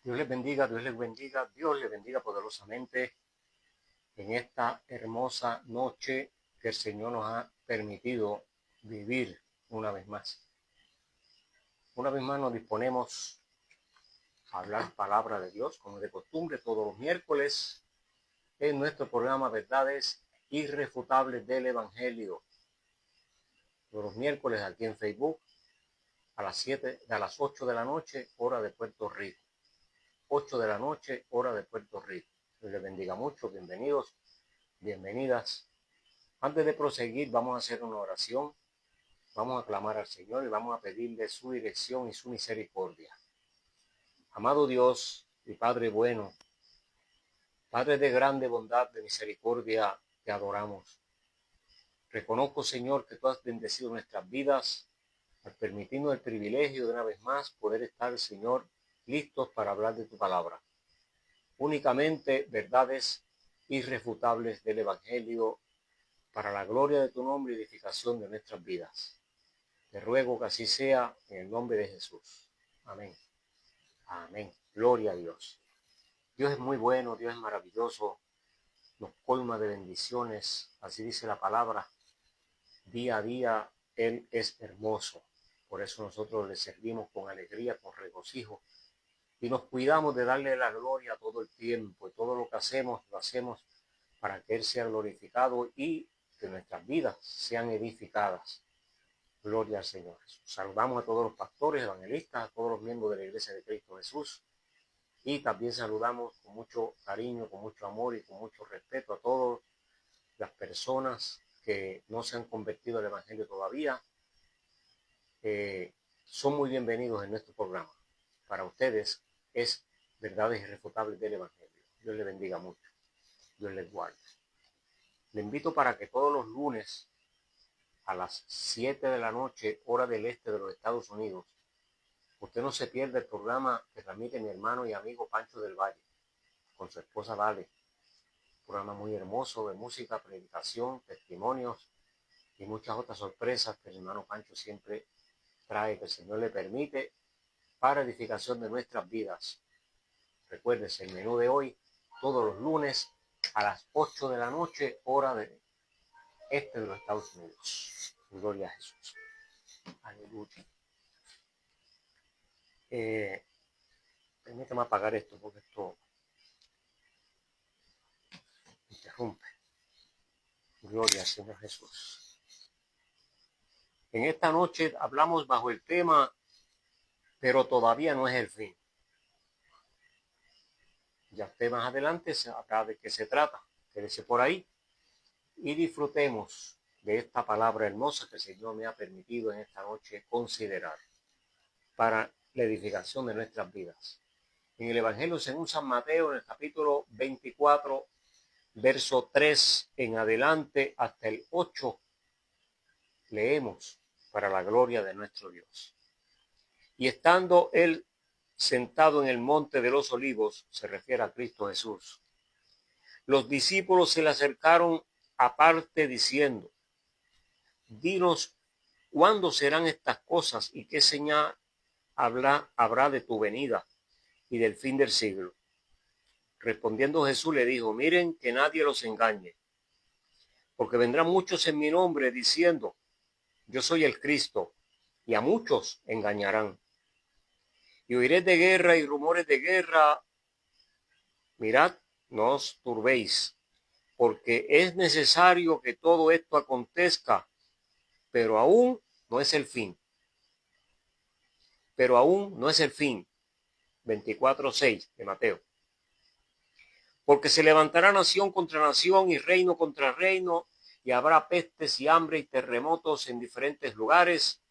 Dios les bendiga, Dios les bendiga, Dios les bendiga poderosamente en esta hermosa noche que el Señor nos ha permitido vivir una vez más. Una vez más nos disponemos a hablar palabra de Dios, como de costumbre, todos los miércoles en nuestro programa Verdades Irrefutables del Evangelio. Todos los miércoles aquí en Facebook a las 8 de la noche, hora de Puerto Rico. 8 de la noche, hora de Puerto Rico. Dios les bendiga mucho, bienvenidos, bienvenidas. Antes de proseguir, vamos a hacer una oración, vamos a clamar al Señor y vamos a pedirle su dirección y su misericordia. Amado Dios y Padre bueno, Padre de grande bondad, de misericordia, te adoramos. Reconozco, Señor, que tú has bendecido nuestras vidas al permitirnos el privilegio de una vez más poder estar, Señor, listos para hablar de tu palabra. Únicamente verdades irrefutables del Evangelio para la gloria de tu nombre y edificación de nuestras vidas. Te ruego que así sea en el nombre de Jesús. Amén. Amén. Gloria a Dios. Dios es muy bueno, Dios es maravilloso, nos colma de bendiciones, así dice la palabra. Día a día Él es hermoso. Por eso nosotros le servimos con alegría, con regocijo. Y nos cuidamos de darle la gloria todo el tiempo. Y todo lo que hacemos, lo hacemos para que Él sea glorificado y que nuestras vidas sean edificadas. Gloria al Señor Jesús. Saludamos a todos los pastores, evangelistas, a todos los miembros de la Iglesia de Cristo Jesús. Y también saludamos con mucho cariño, con mucho amor y con mucho respeto a todas las personas que no se han convertido al Evangelio todavía. Son muy bienvenidos en nuestro programa. Para ustedes es verdades irrefutables del Evangelio. Dios les bendiga mucho. Dios les guarde. Le invito para que todos los lunes a las 7 de la noche, hora del este de los Estados Unidos, usted no se pierda el programa que transmite mi hermano y amigo Pancho del Valle con su esposa Dale. Un programa muy hermoso de música, predicación, testimonios y muchas otras sorpresas que el hermano Pancho siempre trae, que el Señor le permite para edificación de nuestras vidas. Recuérdese, el menú de hoy, todos los lunes a las 8 de la noche, hora del este de los Estados Unidos. Gloria a Jesús. Aleluya. Permítame apagar esto porque esto interrumpe. Gloria al Señor Jesús. En esta noche hablamos bajo el tema, pero todavía no es el fin. Ya usted más adelante sabrá de qué se trata. Quédese por ahí y disfrutemos de esta palabra hermosa que el Señor me ha permitido en esta noche considerar para la edificación de nuestras vidas. En el Evangelio según San Mateo, en el capítulo 24, verso 3 en adelante hasta el 8, leemos para la gloria de nuestro Dios. Y estando él sentado en el monte de los olivos, se refiere a Cristo Jesús, los discípulos se le acercaron aparte diciendo: dinos cuándo serán estas cosas y qué señal habrá de tu venida y del fin del siglo. Respondiendo Jesús le dijo: miren que nadie los engañe, porque vendrán muchos en mi nombre diciendo: yo soy el Cristo, y a muchos engañarán. Y oiréis de guerra y rumores de guerra. Mirad, no os turbéis, porque es necesario que todo esto acontezca, pero aún no es el fin. Pero aún no es el fin. 24:6 de Mateo. Porque se levantará nación contra nación y reino contra reino, y habrá pestes y hambre y terremotos en diferentes lugares,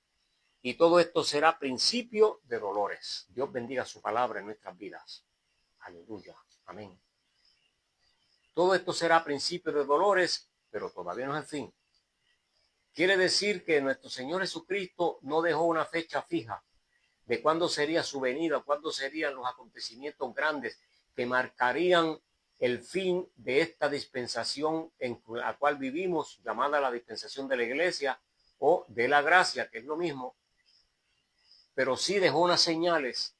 y todo esto será principio de dolores. Dios bendiga su palabra en nuestras vidas. Aleluya. Amén. Todo esto será principio de dolores, pero todavía no es el fin. Quiere decir que nuestro Señor Jesucristo no dejó una fecha fija de cuándo sería su venida, cuándo serían los acontecimientos grandes que marcarían el fin de esta dispensación en la cual vivimos, llamada la dispensación de la iglesia o de la gracia, que es lo mismo. Pero sí dejó unas señales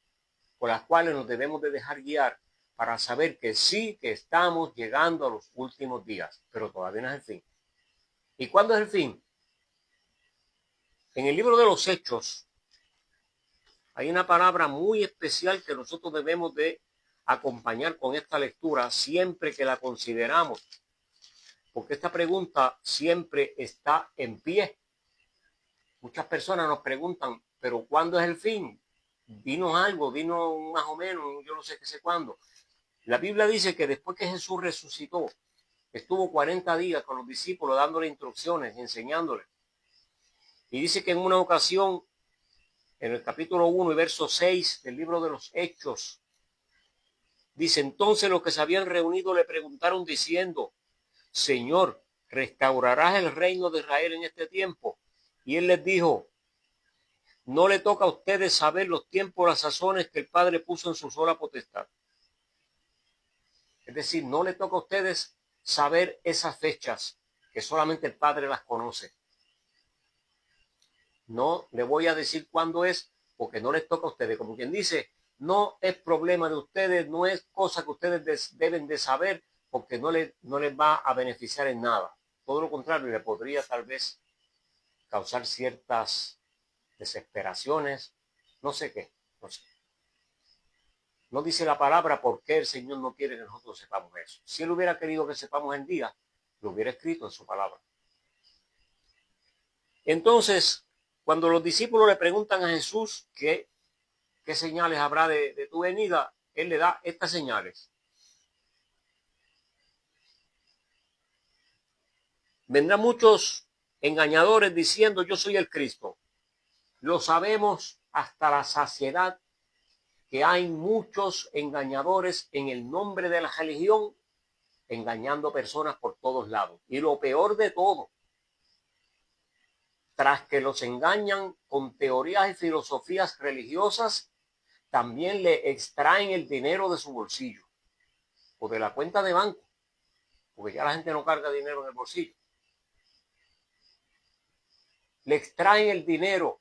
por las cuales nos debemos de dejar guiar para saber que sí, que estamos llegando a los últimos días, pero todavía no es el fin. ¿Y cuándo es el fin? En el libro de los Hechos hay una palabra muy especial que nosotros debemos de acompañar con esta lectura siempre que la consideramos, porque esta pregunta siempre está en pie. Muchas personas nos preguntan, pero ¿cuándo es el fin? Dinos algo, dinos más o menos, yo no sé qué sé cuándo. La Biblia dice que después que Jesús resucitó, estuvo 40 días con los discípulos dándole instrucciones, enseñándoles. Y dice que en una ocasión, en el capítulo 1 y verso 6 del libro de los Hechos, dice, entonces los que se habían reunido le preguntaron diciendo, Señor, ¿restaurarás el reino de Israel en este tiempo? Y él les dijo, no le toca a ustedes saber los tiempos, las sazones que el Padre puso en su sola potestad. Es decir, no le toca a ustedes saber esas fechas, que solamente el Padre las conoce. No le voy a decir cuándo es, porque no les toca a ustedes. Como quien dice, no es problema de ustedes, no es cosa que ustedes deben de saber, porque no les va a beneficiar en nada. Todo lo contrario, le podría tal vez causar ciertas desesperaciones, no sé qué, no sé. No dice la palabra por qué el Señor no quiere que nosotros sepamos eso. Si Él hubiera querido que sepamos el día, lo hubiera escrito en su palabra. Entonces, cuando los discípulos le preguntan a Jesús qué señales habrá de tu venida, Él le da estas señales. Vendrán muchos engañadores diciendo yo soy el Cristo. Lo sabemos hasta la saciedad que hay muchos engañadores en el nombre de la religión, engañando personas por todos lados. Y lo peor de todo, tras que los engañan con teorías y filosofías religiosas, también le extraen el dinero de su bolsillo o de la cuenta de banco, porque ya la gente no carga dinero en el bolsillo. Le extraen el dinero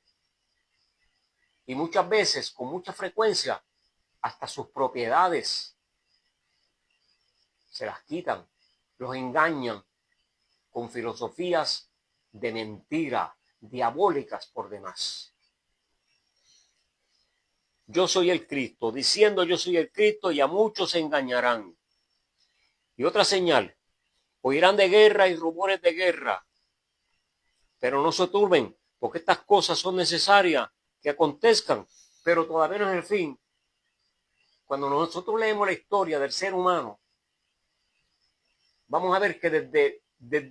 y muchas veces, con mucha frecuencia, hasta sus propiedades se las quitan, los engañan con filosofías de mentira, diabólicas por demás. Yo soy el Cristo, diciendo yo soy el Cristo, y a muchos se engañarán. Y otra señal, oirán de guerra y rumores de guerra, pero no se turben, porque estas cosas son necesarias que acontezcan, pero todavía no es el fin. Cuando nosotros leemos la historia del ser humano, vamos a ver que desde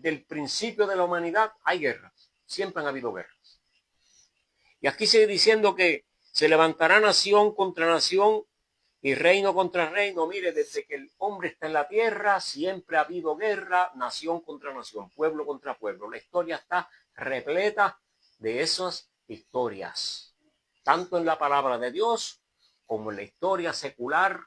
el principio de la humanidad hay guerras, siempre han habido guerras. Y aquí sigue diciendo que se levantará nación contra nación y reino contra reino. Mire, desde que el hombre está en la tierra, siempre ha habido guerra, nación contra nación, pueblo contra pueblo. La historia está repleta de esas historias, tanto en la palabra de Dios como en la historia secular.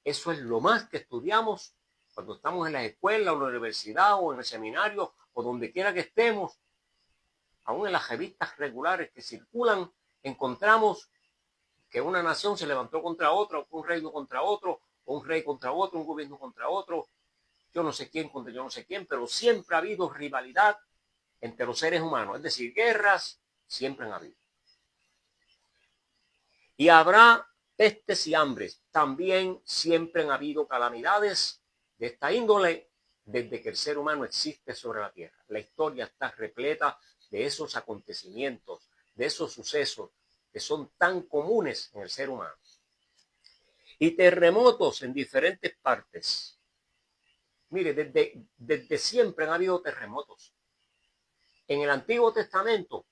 Eso es lo más que estudiamos cuando estamos en la escuela o en la universidad o en el seminario o donde quiera que estemos. Aún en las revistas regulares que circulan, encontramos que una nación se levantó contra otra, un reino contra otro, o un rey contra otro, un gobierno contra otro, yo no sé quién contra yo no sé quién, pero siempre ha habido rivalidad entre los seres humanos, es decir, guerras siempre han habido. Y habrá pestes y hambres, también siempre han habido calamidades de esta índole desde que el ser humano existe sobre la tierra. La historia está repleta de esos acontecimientos, de esos sucesos que son tan comunes en el ser humano. Y terremotos en diferentes partes. Mire, desde siempre han habido terremotos. En el Antiguo Testamento,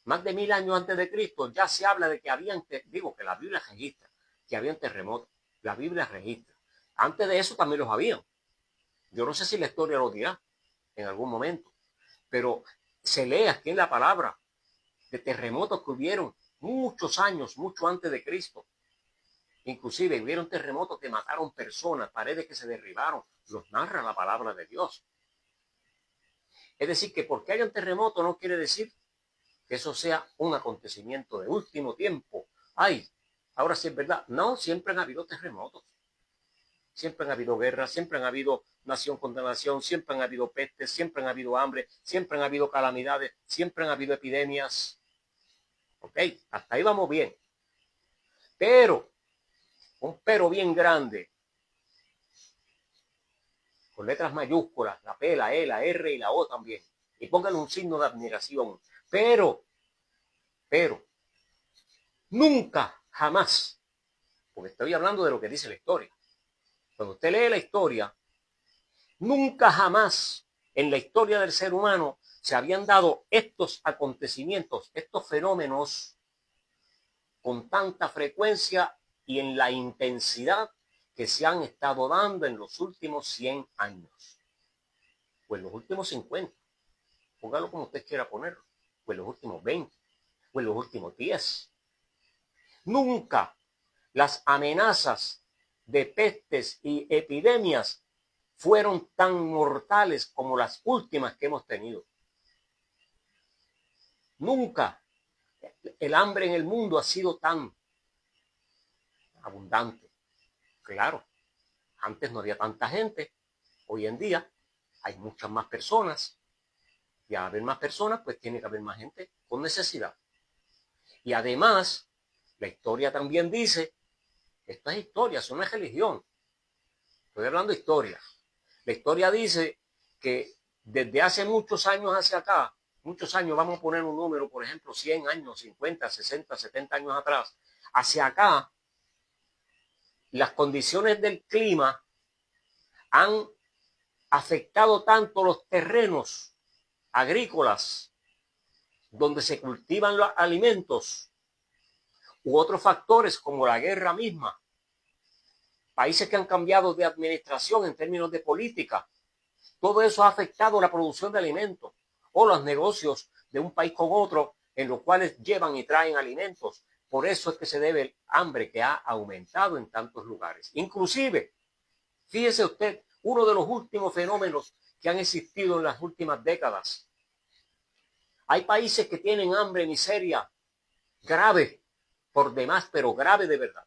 más de 1000 años antes de Cristo, ya se habla de que habían, digo que la Biblia registra, que habían terremotos. La Biblia registra. Antes de eso también los habían. Yo no sé si la historia lo dirá en algún momento, pero se lee aquí en la palabra de terremotos que hubieron muchos años, mucho antes de Cristo. Inclusive hubieron terremotos que mataron personas, paredes que se derribaron. Los narra la palabra de Dios. Es decir, que porque haya un terremoto no quiere decir que eso sea un acontecimiento de último tiempo. Ay, Ahora sí es verdad, no, siempre han habido terremotos, siempre han habido guerras, siempre han habido nación contra nación, siempre han habido pestes, siempre han habido hambre, siempre han habido calamidades, siempre han habido epidemias. Ok, hasta ahí vamos bien. Pero, un pero bien grande, con letras mayúsculas, la P, la E, la R y la O también. Y pónganle un signo de admiración. Pero, nunca, jamás, porque estoy hablando de lo que dice la historia. Cuando usted lee la historia, nunca jamás en la historia del ser humano se habían dado estos acontecimientos, estos fenómenos con tanta frecuencia y en la intensidad que se han estado dando en los últimos 100 años. O en los últimos 50. Póngalo como usted quiera ponerlo. O en los últimos 20. O en los últimos 10. Nunca las amenazas de pestes y epidemias fueron tan mortales como las últimas que hemos tenido. Nunca el hambre en el mundo ha sido tan abundante. Claro, antes no había tanta gente, hoy en día hay muchas más personas, y al haber más personas, pues tiene que haber más gente con necesidad. Y además, la historia también dice, esto es historia, eso no es religión, estoy hablando de historia. La historia dice que desde hace muchos años hacia acá, muchos años, vamos a poner un número, por ejemplo, 100 años, 50, 60, 70 años atrás, hacia acá, las condiciones del clima han afectado tanto los terrenos agrícolas donde se cultivan los alimentos u otros factores como la guerra misma, países que han cambiado de administración en términos de política, todo eso ha afectado la producción de alimentos o los negocios de un país con otro en los cuales llevan y traen alimentos. Por eso es que se debe el hambre que ha aumentado en tantos lugares. Inclusive, fíjese usted, uno de los últimos fenómenos que han existido en las últimas décadas. Hay países que tienen hambre, miseria grave por demás, pero grave de verdad.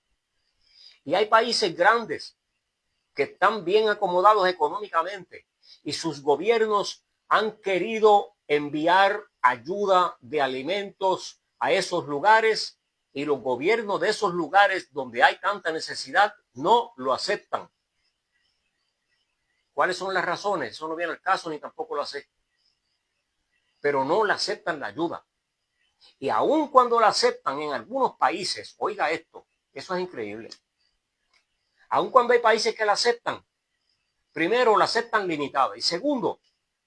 Y hay países grandes que están bien acomodados económicamente y sus gobiernos han querido enviar ayuda de alimentos a esos lugares y los gobiernos de esos lugares donde hay tanta necesidad no lo aceptan. ¿Cuáles son las razones? Eso no viene al caso ni tampoco lo sé. Pero no le aceptan la ayuda. Y aun cuando la aceptan en algunos países, oiga esto, eso es increíble. Aun cuando hay países que la aceptan, primero la aceptan limitada y segundo,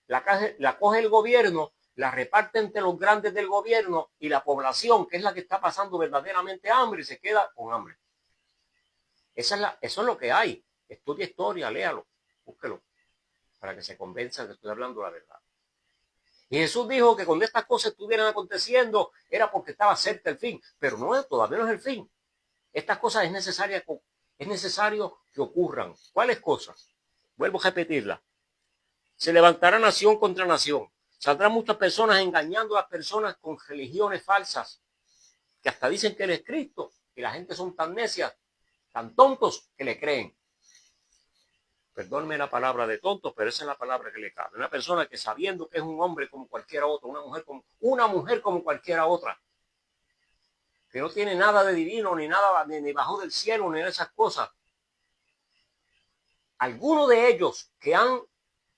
la coge el gobierno, la reparte entre los grandes del gobierno y la población, que es la que está pasando verdaderamente hambre y se queda con hambre. Eso es lo que hay. Estudia historia, léalo, búsquelo, para que se convenza que estoy hablando la verdad. Y Jesús dijo que cuando estas cosas estuvieran aconteciendo era porque estaba cerca el fin, pero no, todavía no es el fin. Estas cosas es necesario que ocurran. ¿Cuáles cosas? Vuelvo a repetirla. Se levantará nación contra nación. Saldrán muchas personas engañando a las personas con religiones falsas, que hasta dicen que Él es Cristo, y la gente son tan necias, tan tontos, que le creen. Perdónme la palabra de tontos, pero esa es la palabra que le cabe. Una persona que sabiendo que es un hombre como cualquiera otro, una mujer como cualquiera otra, que no tiene nada de divino, ni nada, ni bajó del cielo, ni de esas cosas. Algunos de ellos que han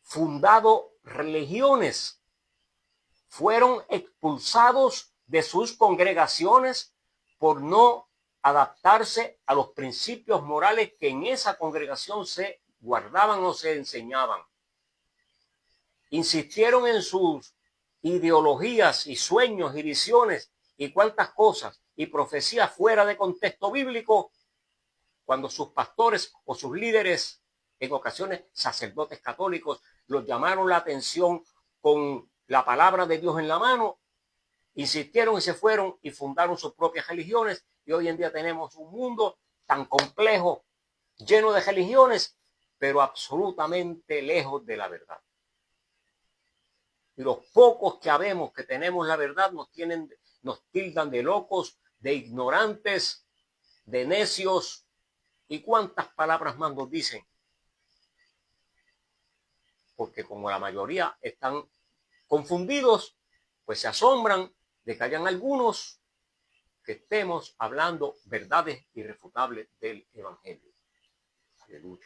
fundado religiones fueron expulsados de sus congregaciones por no adaptarse a los principios morales que en esa congregación se guardaban o se enseñaban. Insistieron en sus ideologías y sueños y visiones y cuantas cosas y profecías fuera de contexto bíblico, cuando sus pastores o sus líderes, en ocasiones sacerdotes católicos, los llamaron la atención con la palabra de Dios en la mano, insistieron y se fueron y fundaron sus propias religiones, y hoy en día tenemos un mundo tan complejo, lleno de religiones, pero absolutamente lejos de la verdad. Y los pocos que habemos que tenemos la verdad nos tildan de locos, de ignorantes, de necios, y cuántas palabras más nos dicen. Porque como la mayoría están confundidos, pues se asombran de que hayan algunos que estemos hablando verdades irrefutables del Evangelio. Aleluya.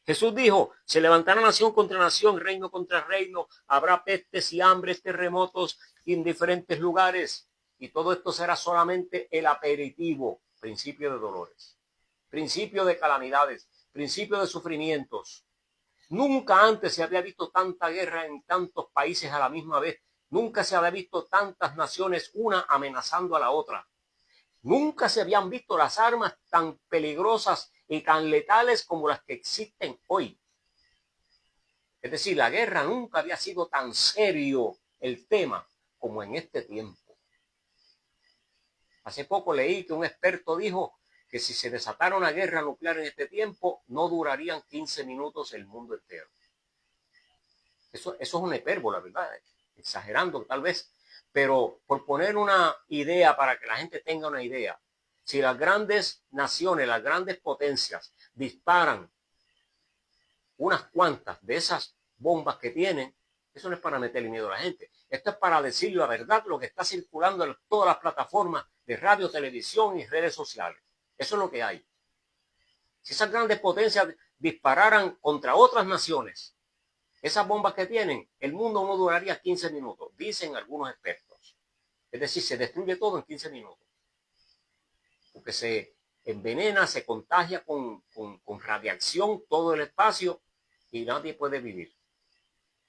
Jesús dijo, se levantará nación contra nación, reino contra reino, habrá pestes y hambres, terremotos en diferentes lugares, y todo esto será solamente el aperitivo, principio de dolores, principio de calamidades, principio de sufrimientos. Nunca antes se había visto tanta guerra en tantos países a la misma vez. Nunca se había visto tantas naciones, una amenazando a la otra. Nunca se habían visto las armas tan peligrosas y tan letales como las que existen hoy. Es decir, la guerra nunca había sido tan serio el tema como en este tiempo. Hace poco leí que un experto dijo que si se desatara una guerra nuclear en este tiempo, no durarían 15 minutos el mundo entero. Eso es una hipérbole, ¿verdad? Exagerando tal vez. Pero por poner una idea para que la gente tenga una idea, si las grandes naciones, las grandes potencias disparan unas cuantas de esas bombas que tienen, eso no es para meterle miedo a la gente. Esto es para decir la verdad, lo que está circulando en todas las plataformas de radio, televisión y redes sociales. Eso es lo que hay. Si esas grandes potencias dispararan contra otras naciones, esas bombas que tienen, el mundo no duraría 15 minutos, dicen algunos expertos. Es decir, se destruye todo en 15 minutos. Porque se envenena, se contagia con radiación todo el espacio y nadie puede vivir.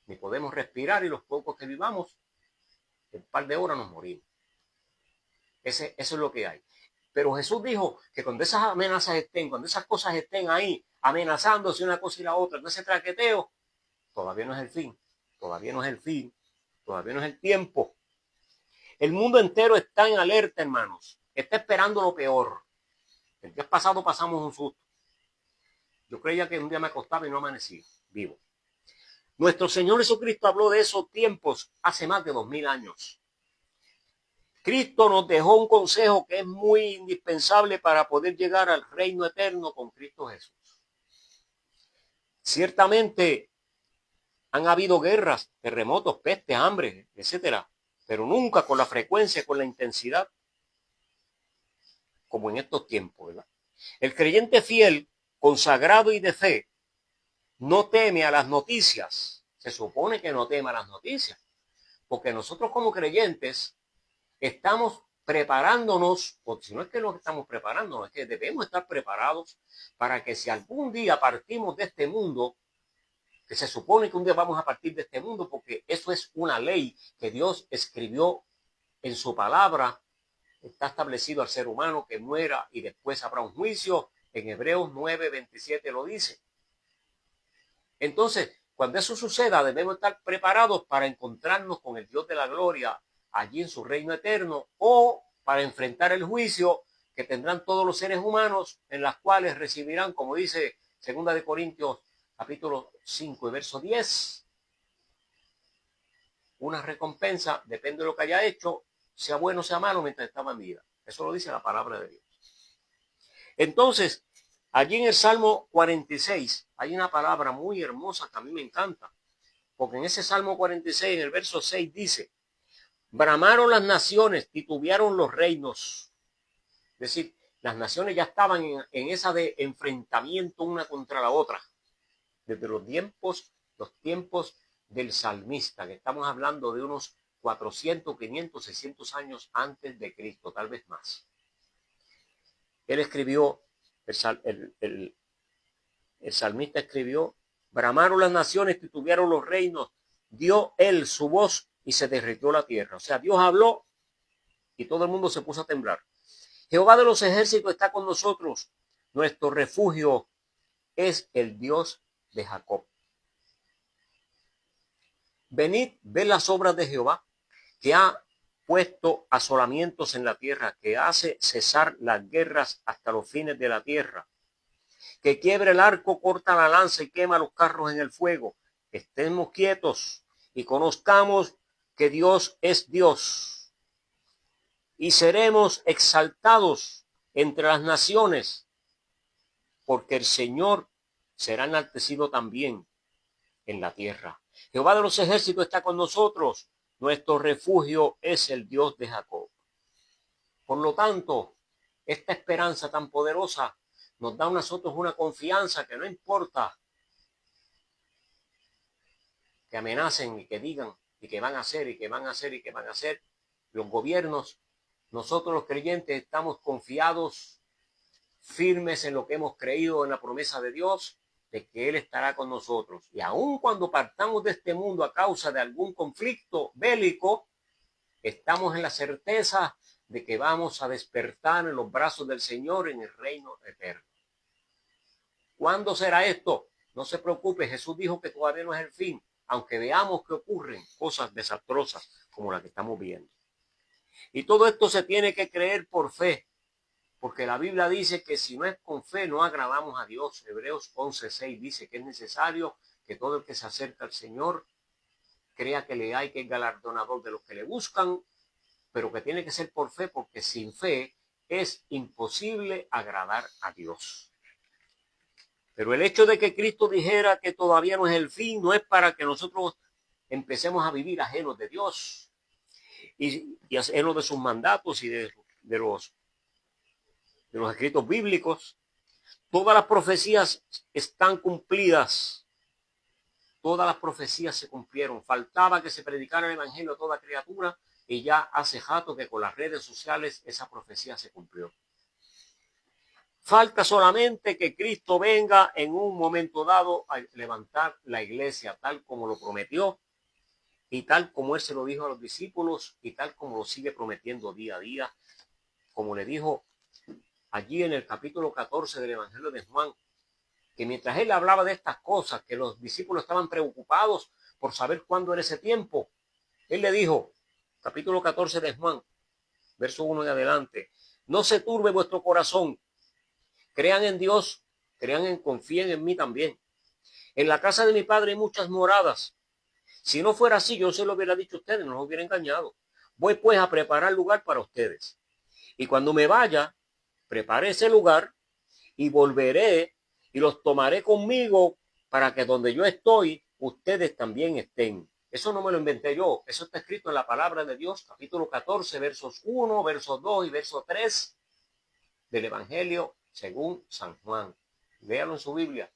Ni podemos respirar y los pocos que vivamos, en un par de horas nos morimos. Eso es lo que hay. Pero Jesús dijo que cuando esas amenazas estén, cuando esas cosas estén ahí, amenazándose una cosa y la otra, ese traqueteo, todavía no es el fin, todavía no es el fin, todavía no es el tiempo. El mundo entero está en alerta, hermanos. Está esperando lo peor. El día pasado pasamos un susto. Yo creía que un día me acostaba y no amanecí vivo. Nuestro Señor Jesucristo habló de esos tiempos hace más de 2000 años. Cristo nos dejó un consejo que es muy indispensable para poder llegar al reino eterno con Cristo Jesús. Ciertamente han habido guerras, terremotos, pestes, hambre, etcétera, pero nunca con la frecuencia, con la intensidad como en estos tiempos, ¿verdad? El creyente fiel, consagrado y de fe, no teme a las noticias. Se supone que no teme a las noticias, porque nosotros como creyentes estamos preparándonos, o si no es que nos estamos preparando, es que debemos estar preparados para que si algún día partimos de este mundo, que se supone que un día vamos a partir de este mundo, porque eso es una ley que Dios escribió en su palabra, está establecido al ser humano que muera y después habrá un juicio. En Hebreos 9:27 lo dice. Entonces, cuando eso suceda, debemos estar preparados para encontrarnos con el Dios de la gloria allí en su reino eterno, o para enfrentar el juicio que tendrán todos los seres humanos, en las cuales recibirán, como dice 2 Corintios capítulo 5 y verso 10, una recompensa, depende de lo que haya hecho, sea bueno o sea malo, mientras estaba en vida. Eso lo dice la palabra de Dios. Entonces, allí en el Salmo 46 hay una palabra muy hermosa que a mí me encanta, porque en ese Salmo 46, en el verso 6 dice, bramaron las naciones, titubearon los reinos. Es decir, las naciones ya estaban en esa de enfrentamiento una contra la otra, desde los tiempos del salmista, que estamos hablando de unos 400, 500, 600 años antes de Cristo, tal vez más. Él escribió, el salmista escribió, bramaron las naciones, titubearon los reinos, dio él su voz y se derritió la tierra. O sea, Dios habló y todo el mundo se puso a temblar. Jehová de los ejércitos está con nosotros, nuestro refugio es el Dios de Jacob. Venid, ved las obras de Jehová, que ha puesto asolamientos en la tierra, que hace cesar las guerras hasta los fines de la tierra, que quiebra el arco, corta la lanza y quema los carros en el fuego. Estemos quietos y conozcamos que Dios es Dios, y seremos exaltados entre las naciones, porque el Señor será enaltecido también en la tierra. Jehová de los ejércitos está con nosotros, nuestro refugio es el Dios de Jacob. Por lo tanto, esta esperanza tan poderosa nos da a nosotros una confianza que no importa que amenacen y que digan y que van a hacer y que van a hacer y que van a hacer los gobiernos, nosotros los creyentes estamos confiados, firmes en lo que hemos creído en la promesa de Dios, de que Él estará con nosotros. Y aun cuando partamos de este mundo a causa de algún conflicto bélico, estamos en la certeza de que vamos a despertar en los brazos del Señor en el reino eterno. ¿Cuándo será esto? No se preocupe, Jesús dijo que todavía no es el fin, aunque veamos que ocurren cosas desastrosas como las que estamos viendo. Y todo esto se tiene que creer por fe, porque la Biblia dice que si no es con fe no agradamos a Dios. Hebreos 11:6 dice que es necesario que todo el que se acerca al Señor crea que le hay, que es galardonador de los que le buscan, pero que tiene que ser por fe, porque sin fe es imposible agradar a Dios. Pero el hecho de que Cristo dijera que todavía no es el fin, no es para que nosotros empecemos a vivir ajenos de Dios y ajenos de sus mandatos y de los escritos bíblicos. Todas las profecías están cumplidas. Todas las profecías se cumplieron. Faltaba que se predicara el evangelio a toda criatura y ya hace rato que con las redes sociales esa profecía se cumplió. Falta solamente que Cristo venga en un momento dado a levantar la iglesia tal como lo prometió y tal como Él se lo dijo a los discípulos y tal como lo sigue prometiendo día a día, como le dijo allí en el capítulo 14 del Evangelio de Juan, que mientras Él hablaba de estas cosas, que los discípulos estaban preocupados por saber cuándo era ese tiempo, Él le dijo, capítulo 14 de Juan, verso 1 en adelante, no se turbe vuestro corazón, crean en Dios, confíen en mí también. En la casa de mi Padre hay muchas moradas. Si no fuera así, yo se lo hubiera dicho a ustedes, no los hubiera engañado. Voy pues a preparar lugar para ustedes. Y cuando me vaya, preparé ese lugar y volveré y los tomaré conmigo para que donde yo estoy, ustedes también estén. Eso no me lo inventé yo, eso está escrito en la palabra de Dios, capítulo 14, versos 1, versos 2 y verso 3 del Evangelio según San Juan. Léalo en su Biblia.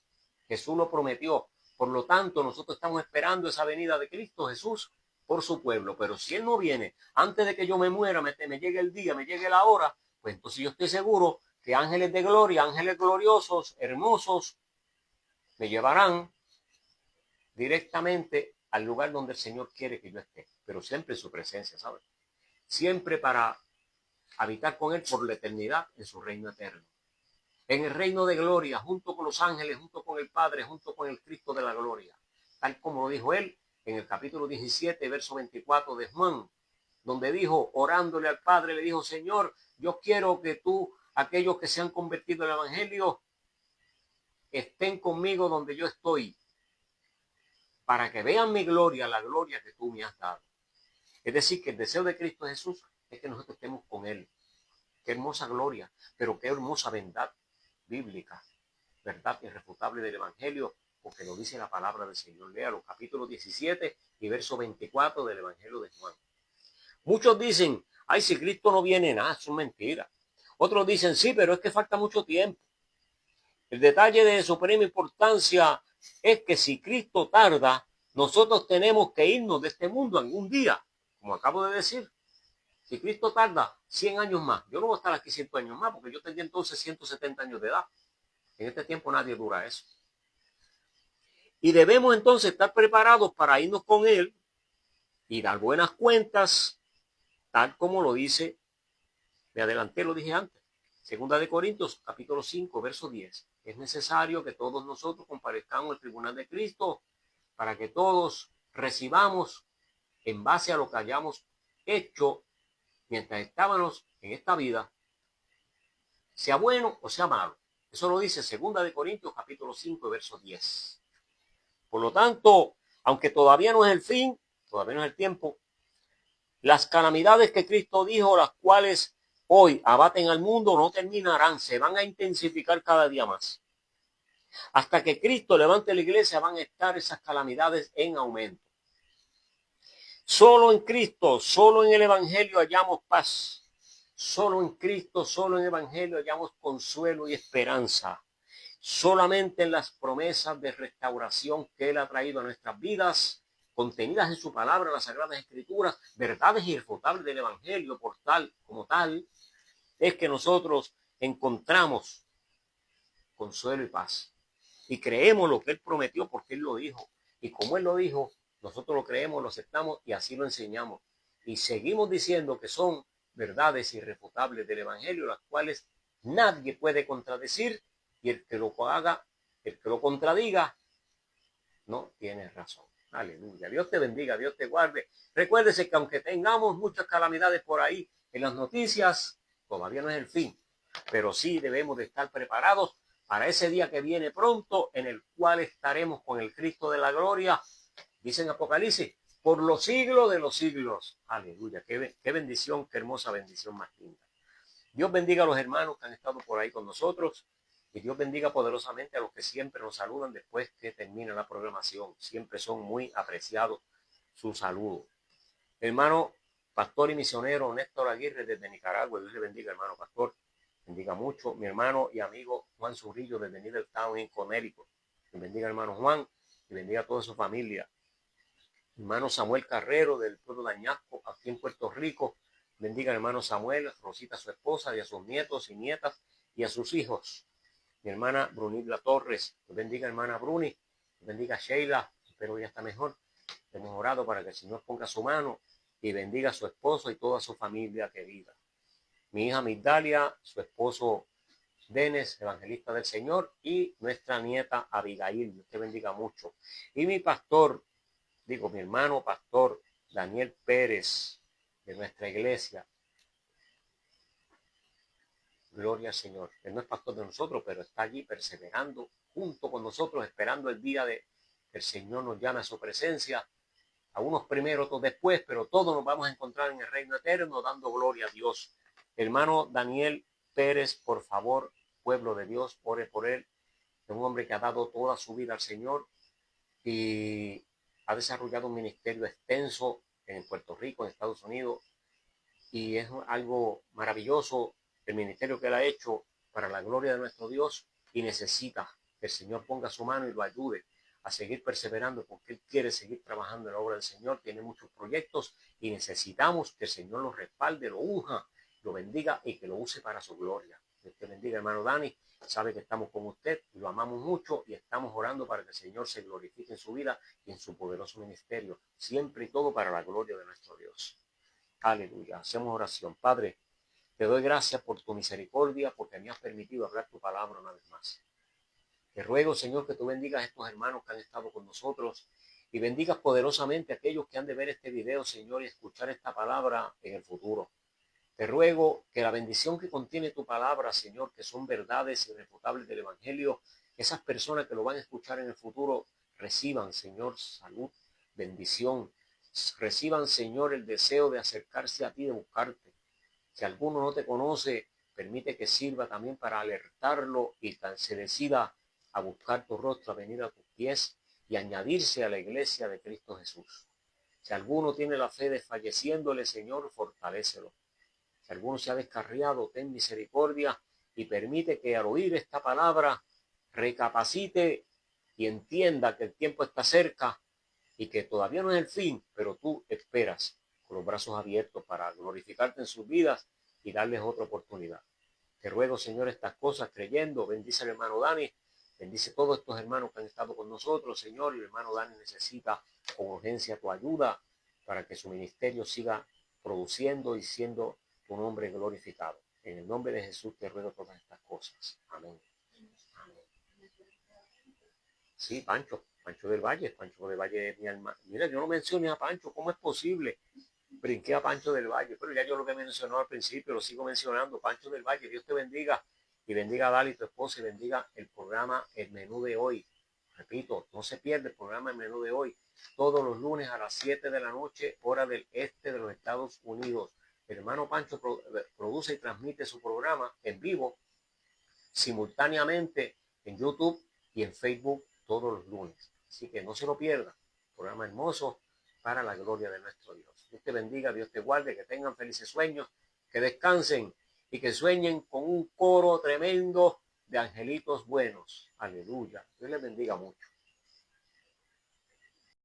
Jesús lo prometió. Por lo tanto, nosotros estamos esperando esa venida de Cristo Jesús por su pueblo. Pero si Él no viene antes de que yo me muera, me llegue el día, me llegue la hora, pues entonces yo estoy seguro que ángeles de gloria, ángeles gloriosos, hermosos, me llevarán directamente al lugar donde el Señor quiere que yo esté. Pero siempre en su presencia, ¿sabes? Siempre para habitar con Él por la eternidad en su reino eterno. En el reino de gloria, junto con los ángeles, junto con el Padre, junto con el Cristo de la gloria. Tal como lo dijo Él en el capítulo 17, verso 24 de Juan, donde dijo, orándole al Padre, le dijo, Señor, yo quiero que tú, aquellos que se han convertido al Evangelio, estén conmigo donde yo estoy, para que vean mi gloria, la gloria que tú me has dado. Es decir, que el deseo de Cristo Jesús es que nosotros estemos con Él. Qué hermosa gloria, pero qué hermosa verdad bíblica, verdad irrefutable del Evangelio, porque lo dice la palabra del Señor. Léalo, capítulo 17 y verso 24 del Evangelio de Juan. Muchos dicen, ay, si Cristo no viene, nada, eso es mentira. Otros dicen, sí, pero es que falta mucho tiempo. El detalle de suprema importancia es que si Cristo tarda, nosotros tenemos que irnos de este mundo algún día, como acabo de decir. Si Cristo tarda 100 años más, yo no voy a estar aquí 100 años más, porque yo tendría entonces 170 años de edad. En este tiempo nadie dura eso. Y debemos entonces estar preparados para irnos con Él y dar buenas cuentas, tal como lo dice, me adelanté, lo dije antes, Segunda de Corintios, capítulo 5, verso 10. Es necesario que todos nosotros comparezcamos al tribunal de Cristo para que todos recibamos en base a lo que hayamos hecho mientras estábamos en esta vida, sea bueno o sea malo. Eso lo dice Segunda de Corintios, capítulo 5, verso 10. Por lo tanto, aunque todavía no es el fin, todavía no es el tiempo, las calamidades que Cristo dijo, las cuales hoy abaten al mundo no terminarán, se van a intensificar cada día más. Hasta que Cristo levante la iglesia van a estar esas calamidades en aumento. Solo en Cristo, solo en el Evangelio hallamos paz. Solo en Cristo, solo en el Evangelio hallamos consuelo y esperanza. Solamente en las promesas de restauración que Él ha traído a nuestras vidas, contenidas en su palabra, en las Sagradas Escrituras, verdades irrefutables del Evangelio como tal, es que nosotros encontramos consuelo y paz. Y creemos lo que Él prometió porque Él lo dijo. Y como Él lo dijo, nosotros lo creemos, lo aceptamos y así lo enseñamos. Y seguimos diciendo que son verdades irrefutables del Evangelio, las cuales nadie puede contradecir, y el que lo haga, el que lo contradiga, no tiene razón. Aleluya. Dios te bendiga, Dios te guarde. Recuérdese que aunque tengamos muchas calamidades por ahí en las noticias, todavía no es el fin. Pero sí debemos de estar preparados para ese día que viene pronto, en el cual estaremos con el Cristo de la gloria, dice en Apocalipsis, por los siglos de los siglos. Aleluya. Qué bendición, qué hermosa bendición más linda. Dios bendiga a los hermanos que han estado por ahí con nosotros. Y Dios bendiga poderosamente a los que siempre nos saludan después que termina la programación. Siempre son muy apreciados sus saludos. Hermano pastor y misionero Néstor Aguirre desde Nicaragua. Dios le bendiga, hermano pastor. Bendiga mucho. Mi hermano y amigo Juan Zurrillo desde Middletown en Connecticut. Bendiga, hermano Juan, y bendiga a toda su familia. Hermano Samuel Carrero del pueblo de Añasco, aquí en Puerto Rico. Bendiga al hermano Samuel, a Rosita, su esposa, y a sus nietos y nietas y a sus hijos. Mi hermana Brunilda Torres, bendiga hermana Bruni, bendiga Sheila, espero ya está mejor. Hemos orado para que el Señor ponga su mano y bendiga a su esposo y toda su familia querida. Mi hija Migdalia, su esposo Denis, evangelista del Señor, y nuestra nieta Abigail, Dios te bendiga mucho. Y mi pastor, mi hermano pastor Daniel Pérez, de nuestra iglesia. Gloria al Señor. Él no es pastor de nosotros, pero está allí perseverando junto con nosotros, esperando el día de que el Señor nos llame a su presencia. A unos primero, otros después, pero todos nos vamos a encontrar en el reino eterno dando gloria a Dios. Hermano Daniel Pérez, por favor, pueblo de Dios, ore por él. Es un hombre que ha dado toda su vida al Señor y ha desarrollado un ministerio extenso en Puerto Rico, en Estados Unidos, y es algo maravilloso el ministerio que él ha hecho para la gloria de nuestro Dios, y necesita que el Señor ponga su mano y lo ayude a seguir perseverando, porque él quiere seguir trabajando en la obra del Señor, tiene muchos proyectos y necesitamos que el Señor lo respalde, lo unja, lo bendiga y que lo use para su gloria. Dios te bendiga, hermano Dani, sabe que estamos con usted, lo amamos mucho y estamos orando para que el Señor se glorifique en su vida y en su poderoso ministerio, siempre y todo para la gloria de nuestro Dios. Aleluya. Hacemos oración. Padre, te doy gracias por tu misericordia, porque me has permitido hablar tu palabra una vez más. Te ruego, Señor, que tú bendigas a estos hermanos que han estado con nosotros y bendigas poderosamente a aquellos que han de ver este video, Señor, y escuchar esta palabra en el futuro. Te ruego que la bendición que contiene tu palabra, Señor, que son verdades irrefutables del Evangelio, esas personas que lo van a escuchar en el futuro reciban, Señor, salud, bendición. Reciban, Señor, el deseo de acercarse a ti, de buscarte. Si alguno no te conoce, permite que sirva también para alertarlo y se decida a buscar tu rostro, a venir a tus pies y añadirse a la iglesia de Cristo Jesús. Si alguno tiene la fe desfalleciéndole, Señor, fortalécelo. Si alguno se ha descarriado, ten misericordia y permite que al oír esta palabra recapacite y entienda que el tiempo está cerca y que todavía no es el fin, pero tú esperas con los brazos abiertos para glorificarte en sus vidas y darles otra oportunidad. Te ruego, Señor, estas cosas creyendo. Bendice al hermano Dani, bendice a todos estos hermanos que han estado con nosotros, Señor, y el hermano Dani necesita con urgencia tu ayuda para que su ministerio siga produciendo y siendo tu nombre glorificado. En el nombre de Jesús te ruego todas estas cosas. Amén. Amén. Sí, Pancho del Valle es mi alma. Mira, yo no mencioné a Pancho, ¿cómo es posible? Brinqué a Pancho del Valle, pero ya yo lo que mencionó al principio, lo sigo mencionando. Pancho del Valle, Dios te bendiga y bendiga a Dali, tu esposa, y bendiga el programa El Menú de Hoy. Repito, no se pierde el programa El Menú de Hoy, todos los lunes a las 7 de la noche, hora del este de los Estados Unidos. el hermano Pancho produce y transmite su programa en vivo simultáneamente en YouTube y en Facebook todos los lunes. Así que no se lo pierda. Programa hermoso para la gloria de nuestro Dios. Dios te bendiga, Dios te guarde, que tengan felices sueños, que descansen y que sueñen con un coro tremendo de angelitos buenos. Aleluya.